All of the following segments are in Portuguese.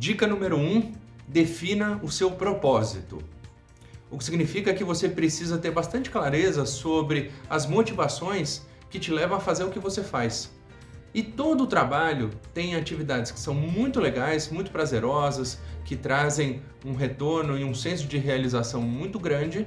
Dica número 1, defina o seu propósito. O que significa que você precisa ter bastante clareza sobre as motivações que te levam a fazer o que você faz. E todo o trabalho tem atividades que são muito legais, muito prazerosas, que trazem um retorno e um senso de realização muito grande,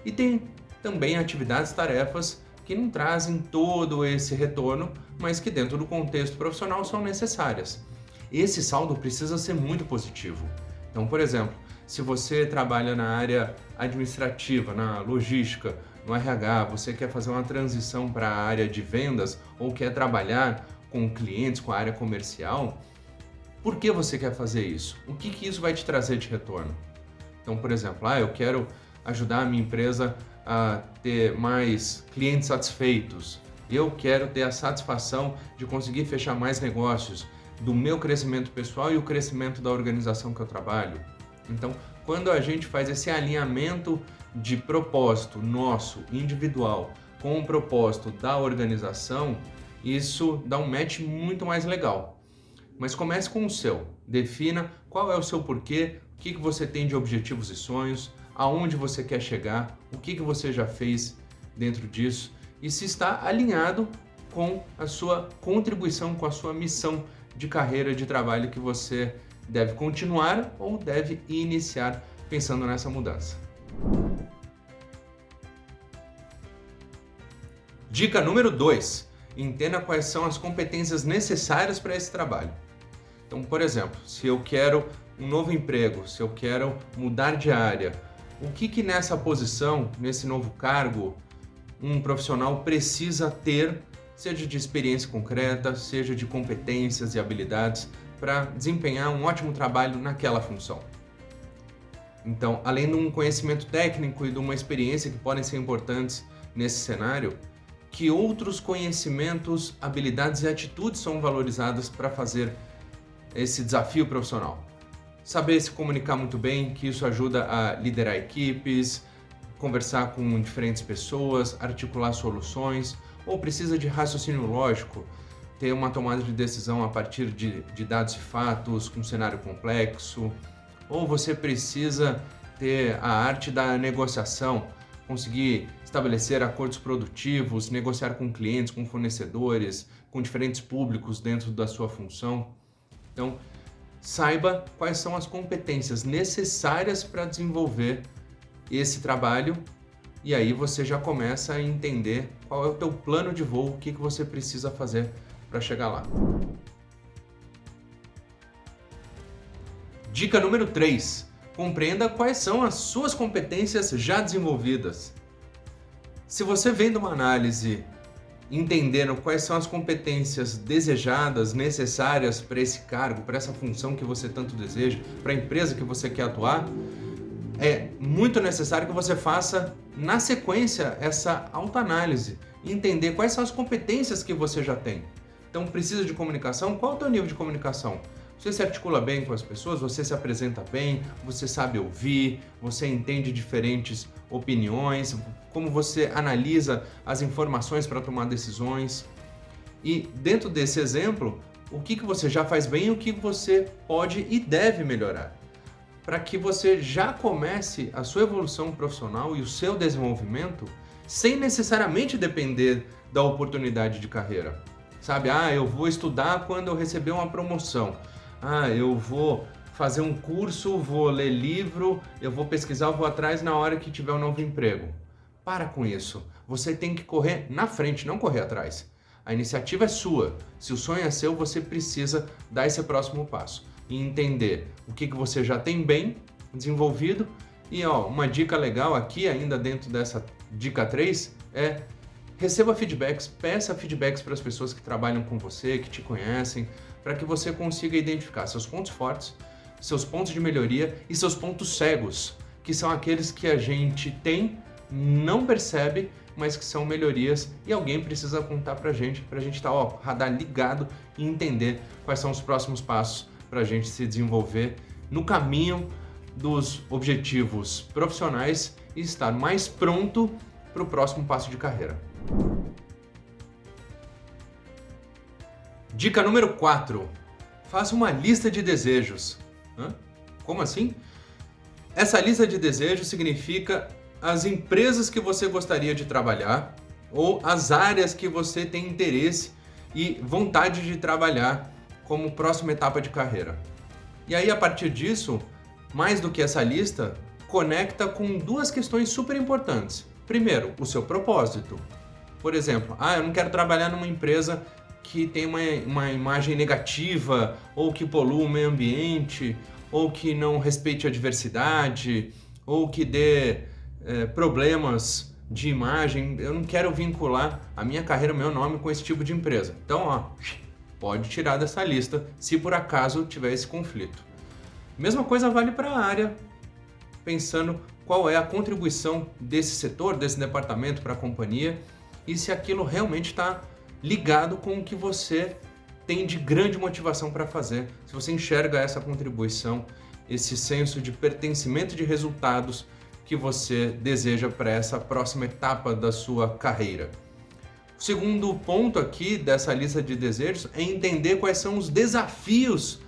e tem também atividades, tarefas que não trazem todo esse retorno, mas que dentro do contexto profissional são necessárias. Esse saldo precisa ser muito positivo. Então, por exemplo, se você trabalha na área administrativa, na logística, no RH, você quer fazer uma transição para a área de vendas ou quer trabalhar com clientes, com a área comercial, por que você quer fazer isso? O que isso vai te trazer de retorno? Então, por exemplo, eu quero ajudar a minha empresa a ter mais clientes satisfeitos. Eu quero ter a satisfação de conseguir fechar mais negócios, do meu crescimento pessoal e o crescimento da organização que eu trabalho. Então, quando a gente faz esse alinhamento de propósito nosso, individual, com o propósito da organização, isso dá um match muito mais legal. Mas comece com o seu. Defina qual é o seu porquê, o que você tem de objetivos e sonhos, aonde você quer chegar, o que você já fez dentro disso e se está alinhado com a sua contribuição, com a sua missão de carreira, de trabalho que você deve continuar ou deve iniciar pensando nessa mudança. Dica número 2. Entenda quais são as competências necessárias para esse trabalho. Então, por exemplo, se eu quero um novo emprego, se eu quero mudar de área, o que nessa posição, nesse novo cargo, um profissional precisa ter, seja de experiência concreta, seja de competências e habilidades, para desempenhar um ótimo trabalho naquela função. Então, além de um conhecimento técnico e de uma experiência que podem ser importantes nesse cenário, que outros conhecimentos, habilidades e atitudes são valorizadas para fazer esse desafio profissional? Saber se comunicar muito bem, que isso ajuda a liderar equipes, conversar com diferentes pessoas, articular soluções, ou precisa de raciocínio lógico, ter uma tomada de decisão a partir de dados e fatos, com um cenário complexo, ou você precisa ter a arte da negociação, conseguir estabelecer acordos produtivos, negociar com clientes, com fornecedores, com diferentes públicos dentro da sua função. Então, saiba quais são as competências necessárias para desenvolver esse trabalho e aí você já começa a entender qual é o teu plano de voo, o que você precisa fazer para chegar lá. Dica número 3. Compreenda quais são as suas competências já desenvolvidas. Se você vem de uma análise entendendo quais são as competências desejadas, necessárias para esse cargo, para essa função que você tanto deseja, para a empresa que você quer atuar, é muito necessário que você faça na sequência essa autoanálise e entender quais são as competências que você já tem. Então, precisa de comunicação? Qual é o teu nível de comunicação? Você se articula bem com as pessoas? Você se apresenta bem? Você sabe ouvir? Você entende diferentes opiniões? Como você analisa as informações para tomar decisões? E dentro desse exemplo, o que você já faz bem e o que você pode e deve melhorar? Para que você já comece a sua evolução profissional e o seu desenvolvimento sem necessariamente depender da oportunidade de carreira. Sabe, eu vou estudar quando eu receber uma promoção. Eu vou fazer um curso, vou ler livro, eu vou pesquisar, eu vou atrás na hora que tiver um novo emprego. Para com isso. Você tem que correr na frente, não correr atrás. A iniciativa é sua. Se o sonho é seu, você precisa dar esse próximo passo e entender o que você já tem bem desenvolvido. E uma dica legal aqui, ainda dentro dessa dica 3, é receba feedbacks, peça feedbacks para as pessoas que trabalham com você, que te conhecem, para que você consiga identificar seus pontos fortes, seus pontos de melhoria e seus pontos cegos, que são aqueles que a gente tem, não percebe, mas que são melhorias e alguém precisa contar pra gente estar radar ligado e entender quais são os próximos passos para a gente se desenvolver no caminho dos objetivos profissionais e estar mais pronto para o próximo passo de carreira. Dica número 4. Faça uma lista de desejos. Hã? Como assim? Essa lista de desejos significa as empresas que você gostaria de trabalhar ou as áreas que você tem interesse e vontade de trabalhar como próxima etapa de carreira. E aí, a partir disso, mais do que essa lista, conecta com duas questões super importantes. Primeiro, o seu propósito. Por exemplo, eu não quero trabalhar numa empresa que tem uma imagem negativa, ou que polua o meio ambiente, ou que não respeite a diversidade, ou que dê problemas de imagem. Eu não quero vincular a minha carreira, o meu nome com esse tipo de empresa. Então, pode tirar dessa lista se por acaso tiver esse conflito. Mesma coisa vale para a área, pensando qual é a contribuição desse setor, desse departamento para a companhia e se aquilo realmente está ligado com o que você tem de grande motivação para fazer. Se você enxerga essa contribuição, esse senso de pertencimento de resultados que você deseja para essa próxima etapa da sua carreira. O segundo ponto aqui dessa lista de desejos é entender quais são os desafios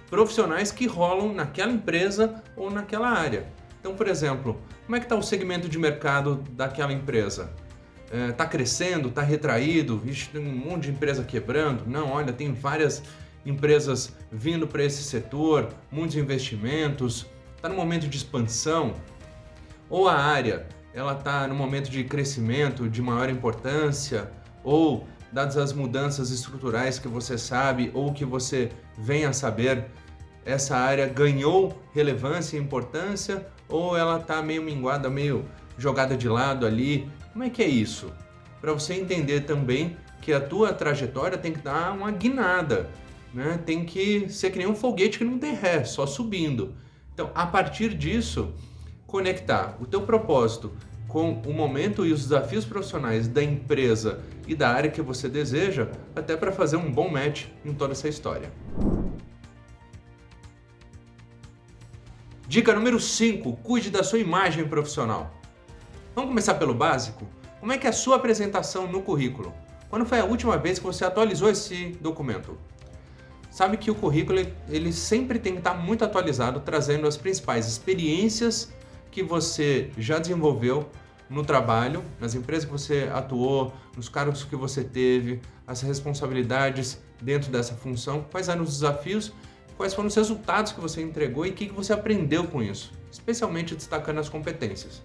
profissionais que rolam naquela empresa ou naquela área. Então, por exemplo, como é que está o segmento de mercado daquela empresa? Está crescendo? Está retraído? Vixe, tem um monte de empresa quebrando? Não, olha, tem várias empresas vindo para esse setor, muitos investimentos, está no momento de expansão. Ou a área, ela está no momento de crescimento, de maior importância, ou, dadas as mudanças estruturais que você sabe ou que você venha a saber, essa área ganhou relevância e importância, ou ela está meio minguada, meio jogada de lado ali. Como é que é isso? Para você entender também que a tua trajetória tem que dar uma guinada, né? Tem que ser que nem um foguete que não tem ré, só subindo. Então, a partir disso, conectar o teu propósito com o momento e os desafios profissionais da empresa e da área que você deseja, até para fazer um bom match em toda essa história. Dica número 5, cuide da sua imagem profissional. Vamos começar pelo básico? Como é que é a sua apresentação no currículo? Quando foi a última vez que você atualizou esse documento? Sabe que o currículo ele sempre tem que estar muito atualizado, trazendo as principais experiências que você já desenvolveu no trabalho, nas empresas que você atuou, nos cargos que você teve, as responsabilidades dentro dessa função, quais eram os desafios, quais foram os resultados que você entregou e o que você aprendeu com isso, especialmente destacando as competências.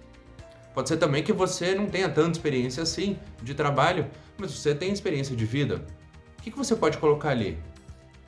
Pode ser também que você não tenha tanta experiência assim de trabalho, mas você tem experiência de vida. O que você pode colocar ali?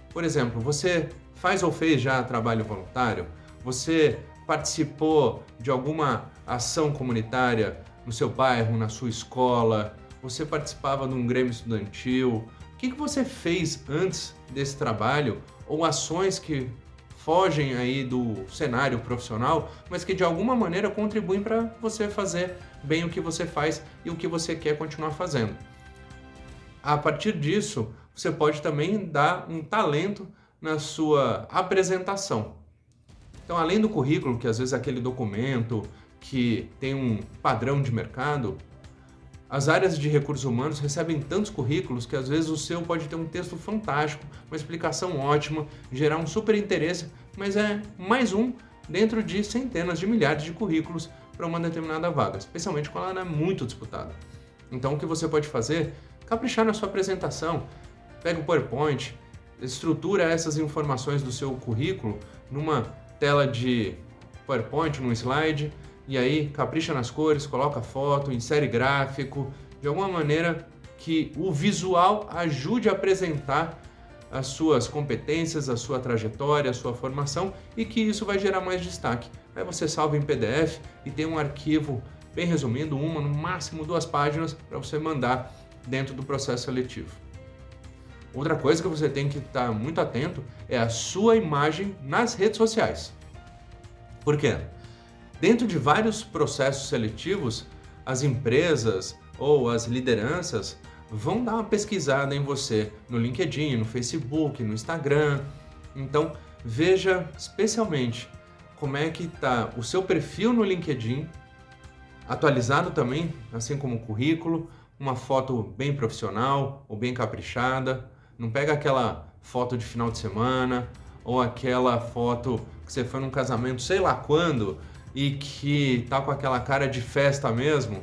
Por exemplo, você faz ou fez já trabalho voluntário? Você participou de alguma ação comunitária no seu bairro, na sua escola? Você participava de um grêmio estudantil? O que você fez antes desse trabalho? Ou ações que fogem aí do cenário profissional, mas que de alguma maneira contribuem para você fazer bem o que você faz e o que você quer continuar fazendo. A partir disso, você pode também dar um talento na sua apresentação. Então, além do currículo, que às vezes é aquele documento que tem um padrão de mercado, as áreas de recursos humanos recebem tantos currículos que às vezes o seu pode ter um texto fantástico, uma explicação ótima, gerar um super interesse, mas é mais um dentro de centenas de milhares de currículos para uma determinada vaga, especialmente quando ela é muito disputada. Então, o que você pode fazer? Caprichar na sua apresentação. Pega o PowerPoint, estrutura essas informações do seu currículo numa tela de PowerPoint, num slide, e aí capricha nas cores, coloca foto, insere gráfico, de alguma maneira que o visual ajude a apresentar as suas competências, a sua trajetória, a sua formação e que isso vai gerar mais destaque. Aí você salva em PDF e tem um arquivo bem resumido, uma, no máximo 2 páginas, para você mandar dentro do processo seletivo. Outra coisa que você tem que estar muito atento é a sua imagem nas redes sociais. Por quê? Dentro de vários processos seletivos, as empresas ou as lideranças vão dar uma pesquisada em você no LinkedIn, no Facebook, no Instagram. Então, veja especialmente como é que está o seu perfil no LinkedIn, atualizado também, assim como o currículo, uma foto bem profissional ou bem caprichada. Não pega aquela foto de final de semana ou aquela foto que você foi num casamento sei lá quando e que tá com aquela cara de festa mesmo,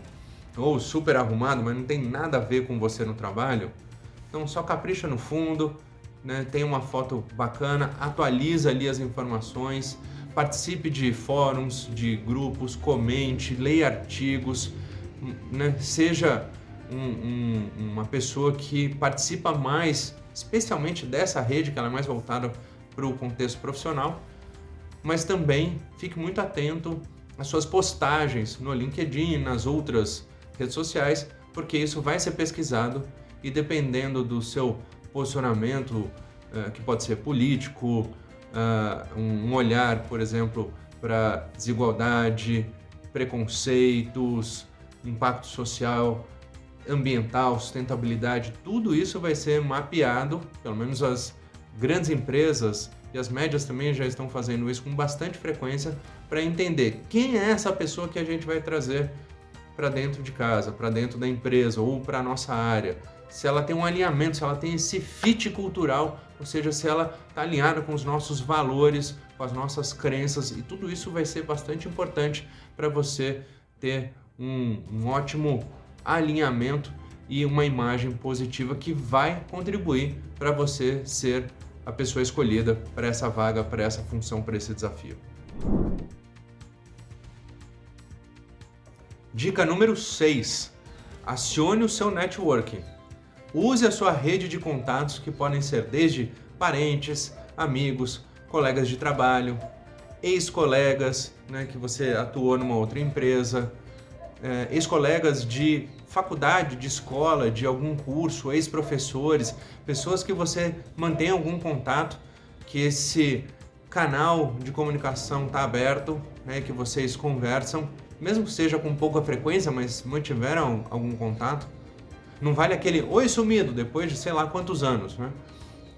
ou super arrumado, mas não tem nada a ver com você no trabalho. Então só capricha no fundo, né? Tem uma foto bacana, atualiza ali as informações, participe de fóruns, de grupos, comente, leia artigos, né? Seja uma pessoa que participa mais, especialmente dessa rede, que ela é mais voltada para o contexto profissional, mas também fique muito atento às suas postagens no LinkedIn e nas outras redes sociais, porque isso vai ser pesquisado e dependendo do seu posicionamento, que pode ser político, um olhar, por exemplo, para desigualdade, preconceitos, impacto social, ambiental, sustentabilidade, tudo isso vai ser mapeado, pelo menos as grandes empresas e as médias também já estão fazendo isso com bastante frequência, para entender quem é essa pessoa que a gente vai trazer para dentro de casa, para dentro da empresa ou para a nossa área. Se ela tem um alinhamento, se ela tem esse fit cultural, ou seja, se ela está alinhada com os nossos valores, com as nossas crenças, e tudo isso vai ser bastante importante para você ter um ótimo alinhamento e uma imagem positiva que vai contribuir para você ser a pessoa escolhida para essa vaga, para essa função, para esse desafio. Dica número 6. Acione o seu networking. Use a sua rede de contatos, que podem ser desde parentes, amigos, colegas de trabalho, ex-colegas, né, que você atuou numa outra empresa, ex-colegas de faculdade, de escola, de algum curso, ex-professores, pessoas que você mantém algum contato, que esse canal de comunicação está aberto, né, que vocês conversam, mesmo que seja com pouca frequência, mas mantiveram algum contato. Não vale aquele oi sumido depois de sei lá quantos anos, né?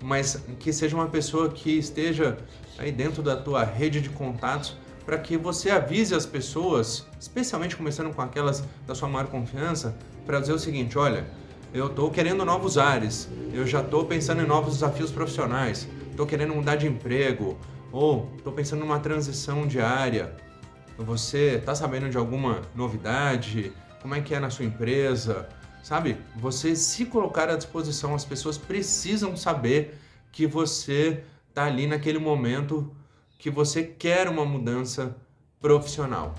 Mas que seja uma pessoa que esteja aí dentro da tua rede de contatos, para que você avise as pessoas, especialmente começando com aquelas da sua maior confiança, para dizer o seguinte: olha, eu estou querendo novos ares, eu já estou pensando em novos desafios profissionais, estou querendo mudar de emprego, ou estou pensando numa transição de área. Você está sabendo de alguma novidade? Como é que é na sua empresa? Sabe? Você se colocar à disposição, as pessoas precisam saber que você está ali naquele momento que você quer uma mudança profissional.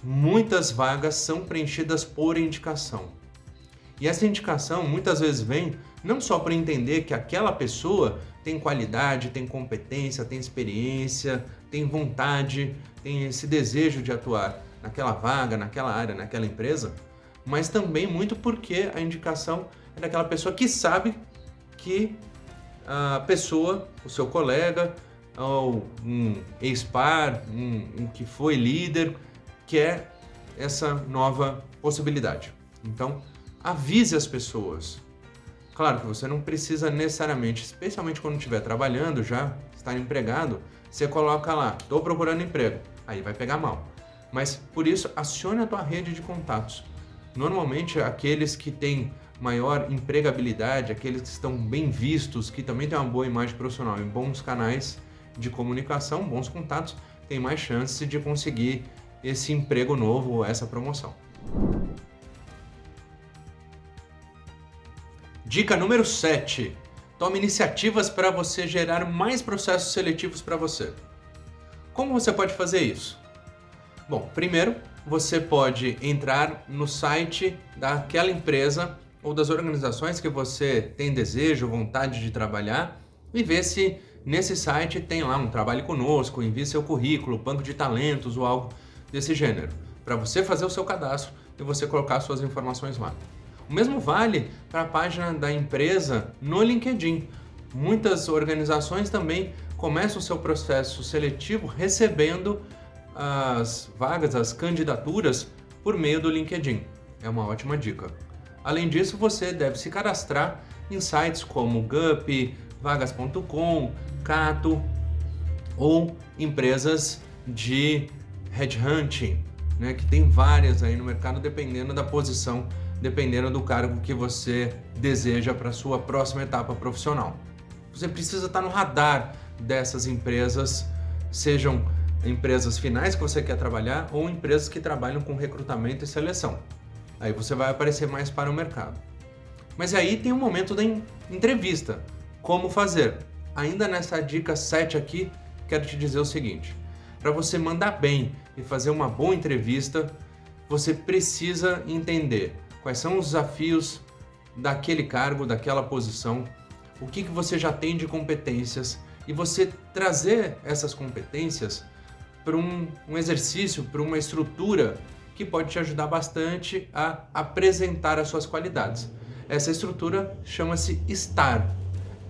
Muitas vagas são preenchidas por indicação. E essa indicação muitas vezes vem não só para entender que aquela pessoa tem qualidade, tem competência, tem experiência, tem vontade, tem esse desejo de atuar naquela vaga, naquela área, naquela empresa, mas também muito porque a indicação é daquela pessoa que sabe que a pessoa, o seu colega, ou um ex-par, um que foi líder, quer essa nova possibilidade. Então, avise as pessoas. Claro que você não precisa necessariamente, especialmente quando estiver trabalhando já, estar empregado, você coloca lá, estou procurando emprego, aí vai pegar mal. Mas, por isso, acione a tua rede de contatos. Normalmente, aqueles que têm maior empregabilidade, aqueles que estão bem vistos, que também têm uma boa imagem profissional e bons canais de comunicação, bons contatos, têm mais chance de conseguir esse emprego novo ou essa promoção. Dica número 7. Tome iniciativas para você gerar mais processos seletivos para você. Como você pode fazer isso? Bom, primeiro, você pode entrar no site daquela empresa ou das organizações que você tem desejo, vontade de trabalhar e ver se nesse site tem lá um trabalho conosco, envie seu currículo, banco de talentos ou algo desse gênero, para você fazer o seu cadastro e você colocar suas informações lá. O mesmo vale para a página da empresa no LinkedIn. Muitas organizações também começam o seu processo seletivo recebendo as vagas, as candidaturas por meio do LinkedIn. É uma ótima dica. Além disso, você deve se cadastrar em sites como Gup, Vagas.com, Cato ou empresas de headhunting, né, que tem várias aí no mercado dependendo da posição, dependendo do cargo que você deseja para a sua próxima etapa profissional. Você precisa estar no radar dessas empresas, sejam empresas finais que você quer trabalhar ou empresas que trabalham com recrutamento e seleção. Aí você vai aparecer mais para o mercado. Mas aí tem o momento da entrevista. Como fazer? Ainda nessa dica 7 aqui, quero te dizer o seguinte. Para você mandar bem e fazer uma boa entrevista, você precisa entender quais são os desafios daquele cargo, daquela posição, o que você já tem de competências e você trazer essas competências para um exercício, para uma estrutura que pode te ajudar bastante a apresentar as suas qualidades. Essa estrutura chama-se STAR,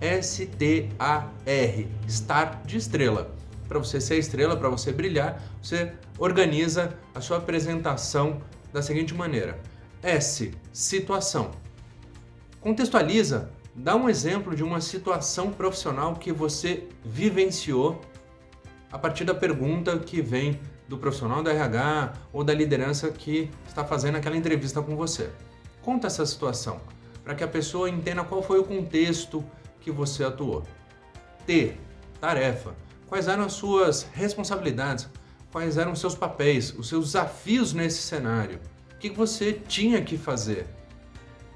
S-T-A-R, STAR de estrela. Para você ser estrela, para você brilhar, você organiza a sua apresentação da seguinte maneira. S, situação. Contextualiza, dá um exemplo de uma situação profissional que você vivenciou a partir da pergunta que vem do profissional do RH ou da liderança que está fazendo aquela entrevista com você. Conta essa situação, para que a pessoa entenda qual foi o contexto que você atuou. T, tarefa. Quais eram as suas responsabilidades? Quais eram os seus papéis, os seus desafios nesse cenário? O que você tinha que fazer?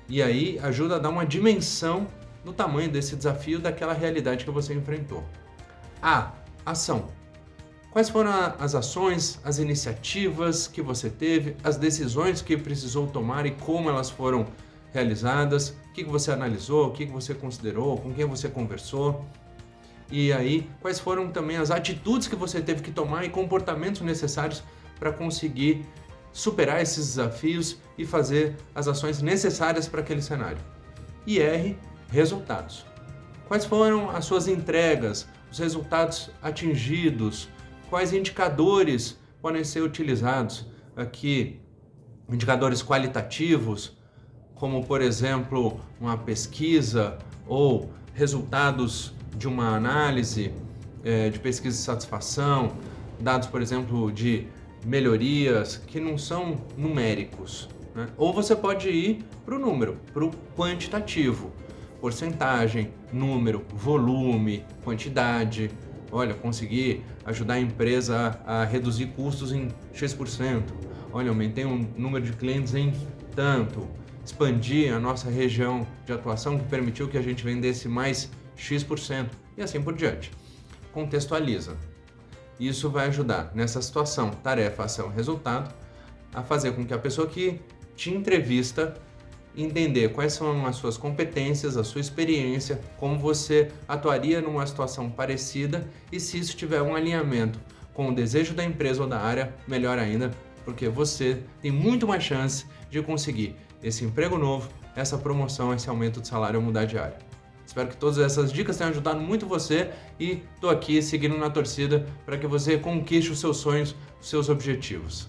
E aí ajuda a dar uma dimensão do tamanho desse desafio, daquela realidade que você enfrentou. A, ação. Quais foram as ações, as iniciativas que você teve, as decisões que precisou tomar e como elas foram realizadas? O que você analisou, o que você considerou, com quem você conversou? E aí, quais foram também as atitudes que você teve que tomar e comportamentos necessários para conseguir superar esses desafios e fazer as ações necessárias para aquele cenário? E R, resultados. Quais foram as suas entregas, os resultados atingidos, quais indicadores podem ser utilizados aqui, indicadores qualitativos, como por exemplo, uma pesquisa ou resultados de uma análise de pesquisa de satisfação, dados, por exemplo, de melhorias que não são numéricos, né? Ou você pode ir para o número, para o quantitativo, porcentagem, número, volume, quantidade. Olha, consegui ajudar a empresa a reduzir custos em X%. Olha, aumentei o número de clientes em tanto. Expandi a nossa região de atuação que permitiu que a gente vendesse mais X% e assim por diante. Contextualiza. Isso vai ajudar nessa situação, tarefa, ação, resultado, a fazer com que a pessoa que te entrevista entender quais são as suas competências, a sua experiência, como você atuaria numa situação parecida e se isso tiver um alinhamento com o desejo da empresa ou da área, melhor ainda, porque você tem muito mais chance de conseguir esse emprego novo, essa promoção, esse aumento de salário ou mudar de área. Espero que todas essas dicas tenham ajudado muito você e estou aqui seguindo na torcida para que você conquiste os seus sonhos, os seus objetivos.